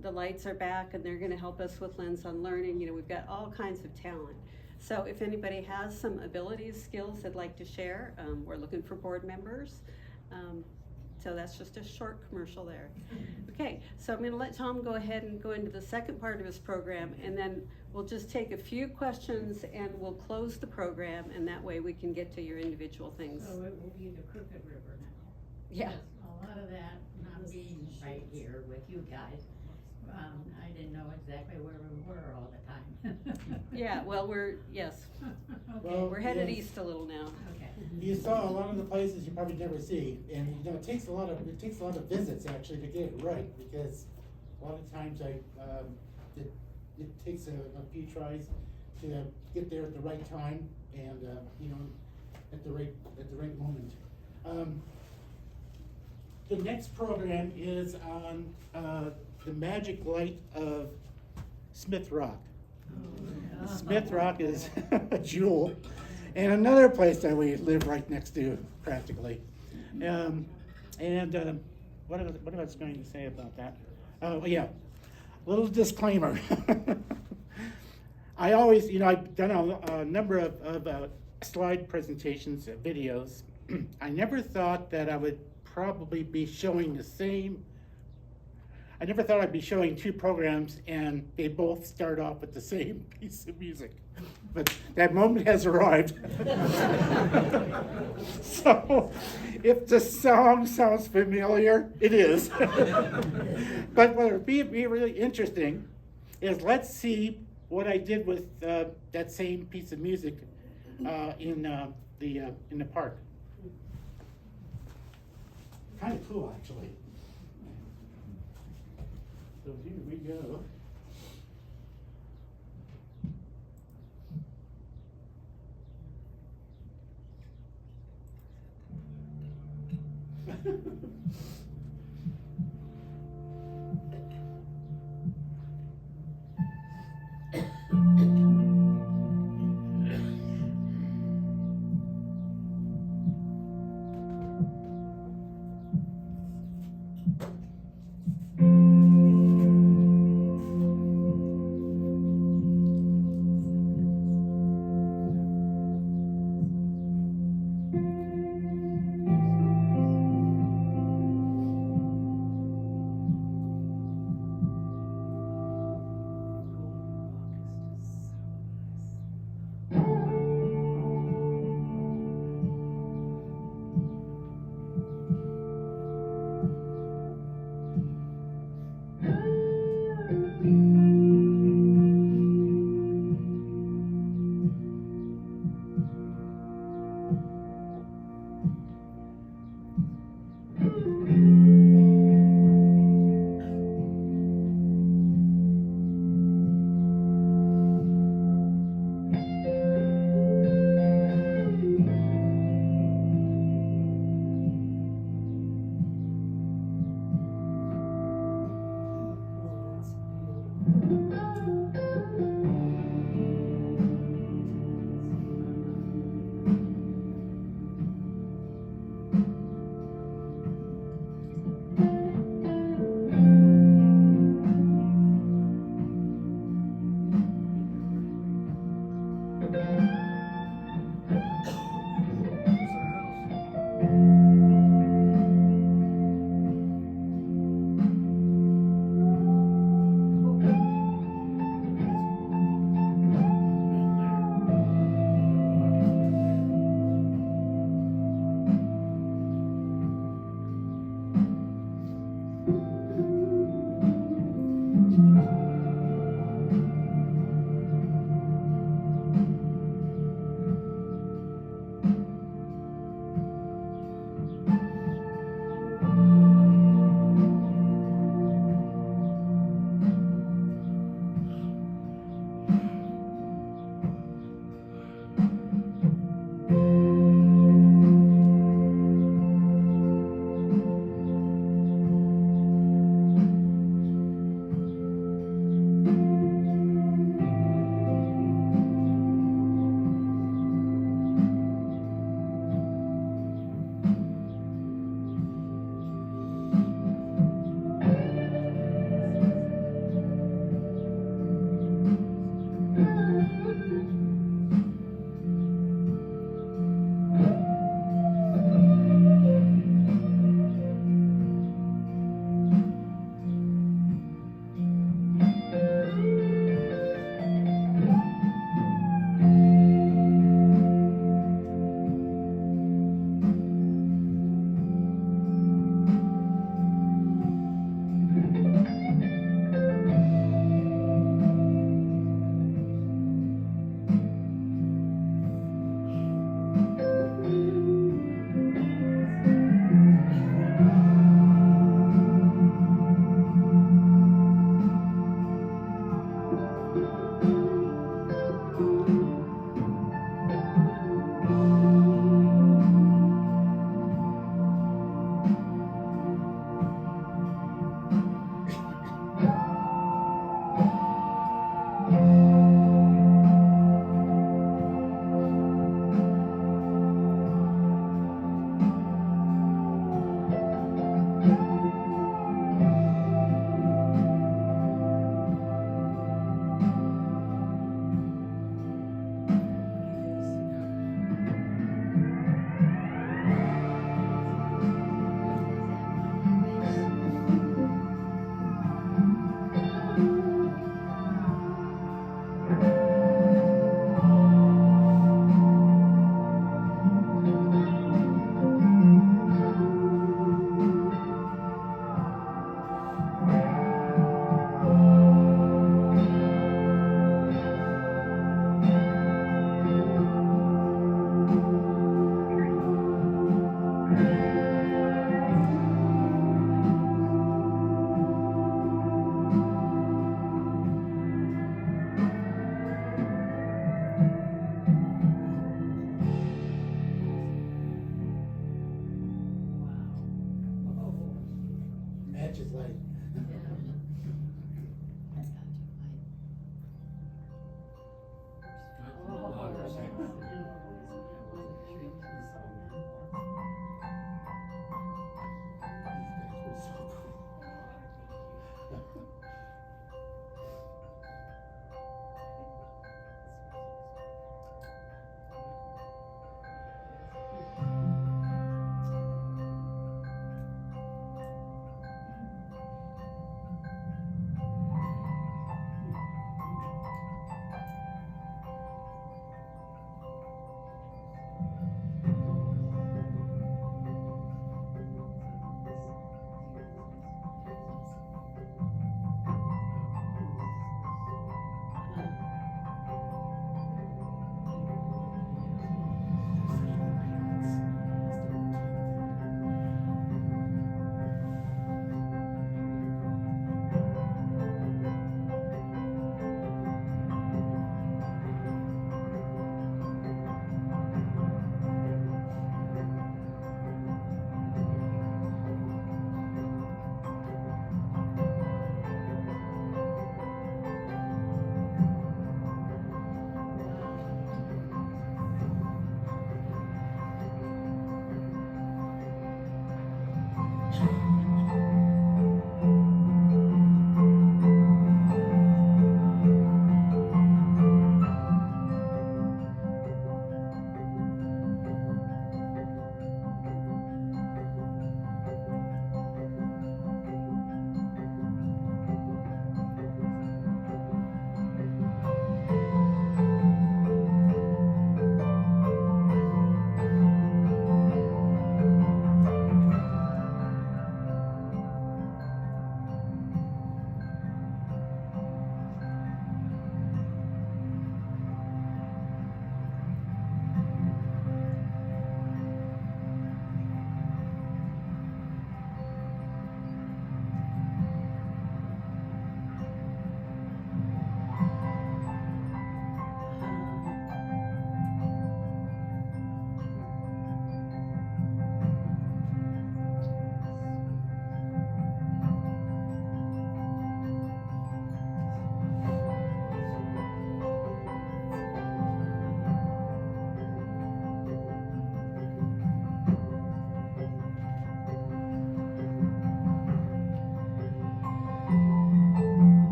B: The lights are back, and they're going to help us with Lens on Learning. We've got all kinds of talent. So if anybody has some abilities, skills they'd like to share, we're looking for board members. So that's just a short commercial there. Okay, so I'm going to let Tom go ahead and go into the second part of his program, and then we'll just take a few questions and we'll close the program, and that way we can get to your individual things.
M: So it will be the Crooked River now.
B: Yeah.
M: A lot of that not being right here with you guys. I didn't know exactly where we were all the time.
B: Yeah, well, yes.
M: Okay.
A: Well,
B: We're headed
A: yes.
B: east a little now.
M: Okay.
A: You saw a lot of the places you probably never see, and it takes a lot of visits actually to get it right, because a lot of times it takes a few tries to get there at the right time and at the right moment. The next program is on the magic light of Smith Rock. Smith Rock is a jewel, and another place that we live right next to practically. What I was going to say about that? Oh yeah, little disclaimer. I always, I've done a number of slide presentations, videos. I never thought that I would probably be showing I never thought I'd be showing two programs and they both start off with the same piece of music. But that moment has arrived. So if the song sounds familiar, it is. But what would be really interesting is let's see what I did with that same piece of music in the park. Kind of cool, actually. So here we go. catches light.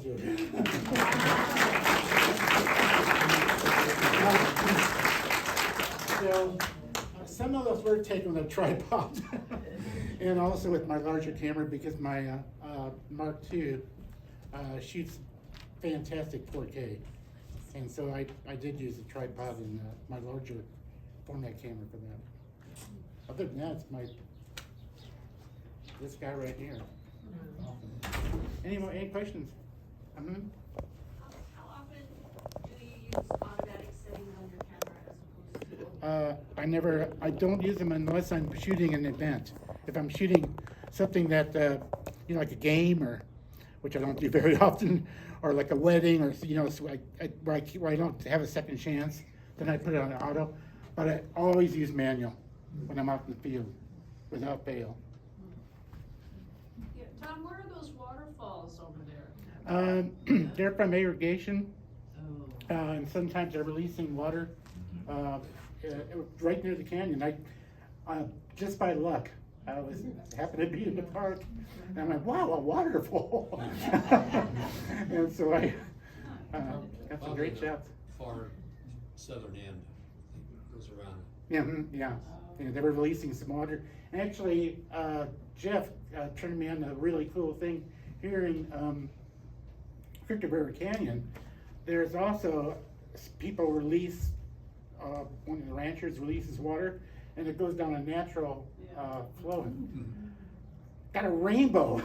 A: you. So, some of those were taken with a tripod, and also with my larger camera because my Mark II shoots fantastic 4K, and so I did use a tripod and my larger format camera for that. Other than that, it's this guy right here. Any questions? Mm-hmm.
N: How often do you use automatic settings on your camera as opposed to?
A: I don't use them unless I'm shooting an event. If I'm shooting something that, like a game which I don't do very often, or like a wedding, or, so where I don't have a second chance, then I put it on auto. But I always use manual when I'm out in the field, without fail.
N: Yeah, Tom, where are those waterfalls over there?
A: They're from irrigation, and sometimes they're releasing water right near the canyon. Just by luck, I happened to be in the park, and I'm like, wow, a waterfall! And so I got some great shots.
P: Far southern end, goes around.
A: Yeah, they were releasing some water. And actually, Jeff turned me on a really cool thing here in Crooked River Canyon. There's also people release, one of the ranchers releases water, and it goes down a natural flow. Got a rainbow,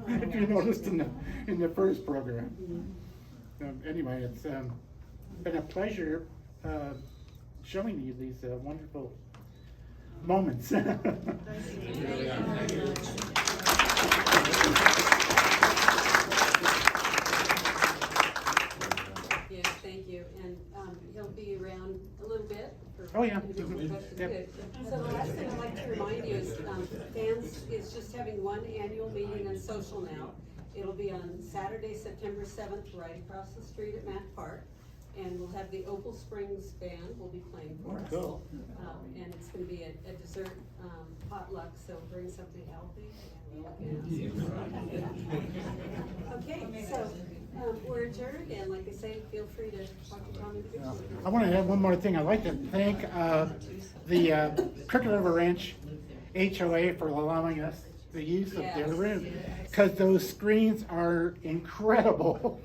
A: if you noticed in the first program. Anyway, it's been a pleasure showing you these wonderful moments.
B: Yes, thank you, and he'll be around a little bit for.
A: Oh, yeah.
B: additional
A: Mhm.
B: questions.
A: Yep.
B: Good. So the last thing I'd like to remind you is, FANS is just having one annual meeting on social now. It'll be on Saturday, September 7th, right across the street at Mack Park. And we'll have the Opal Springs Band will be playing for us.
A: Cool.
B: And it's gonna be a dessert potluck, so bring something healthy. Okay, so we're adjourned, and like I say, feel free to talk to Tom individually.
A: I want to add one more thing. I'd like to thank the Crooked River Ranch HOA for allowing us the use of their room, because those screens are incredible.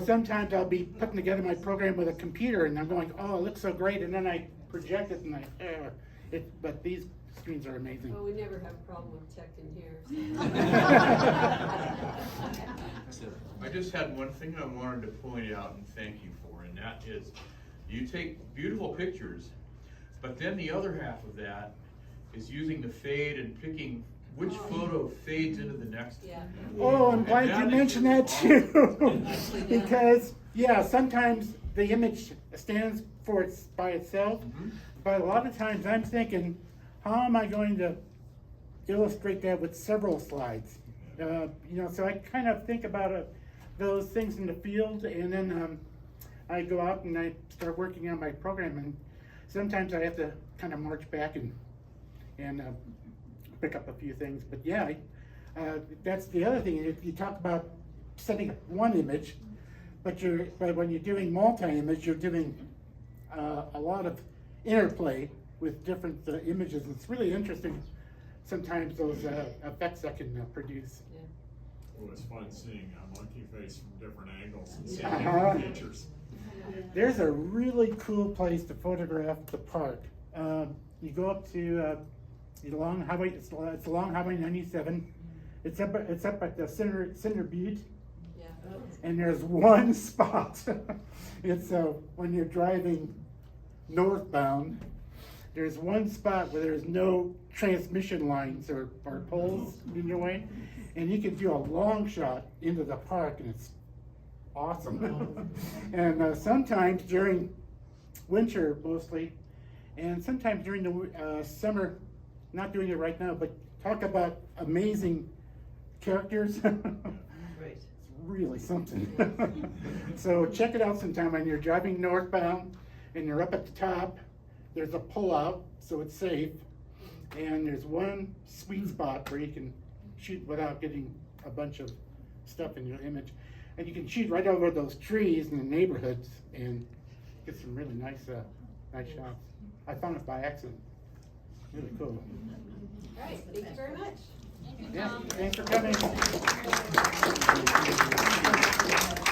A: Sometimes I'll be putting together my program with a computer and I'm going, oh, it looks so great, and then I project it and but these screens are amazing.
B: Well, we never have a problem with tech in here.
E: I just had one thing I wanted to point out and thank you for, and that is, you take beautiful pictures, but then the other half of that is using the fade and picking which photo fades into the next.
B: Yeah.
A: Oh, I'm glad you mentioned that too. Because, sometimes the image stands for by itself, but a lot of times I'm thinking, how am I going to illustrate that with several slides? So I kind of think about those things in the field, and then I go out and I start working on my program, and sometimes I have to kind of march back and pick up a few things. But that's the other thing. If you talk about setting up one image, but when you're doing multi-image, you're doing a lot of interplay with different images. It's really interesting sometimes those effects I can produce.
L: Well, it's fun seeing a monkey face from different angles and seeing different features.
A: There's a really cool place to photograph the park. You go up to along highway. It's along Highway 97. It's up at the Cinder Butte.
B: Yeah.
A: And there's one spot. It's when you're driving northbound. There's one spot where there's no transmission lines or poles in your way, and you can do a long shot into the park, and it's awesome. And sometimes during winter mostly, and sometimes during the summer, not doing it right now, but talk about amazing characters. It's really something. So check it out sometime when you're driving northbound and you're up at the top. There's a pull-out, so it's safe, and there's one sweet spot where you can shoot without getting a bunch of stuff in your image. And you can shoot right over those trees in the neighborhoods and get some really nice, nice shots. I found it by accident. Really cool.
B: All right, thank you very much.
A: Yeah, thanks for coming.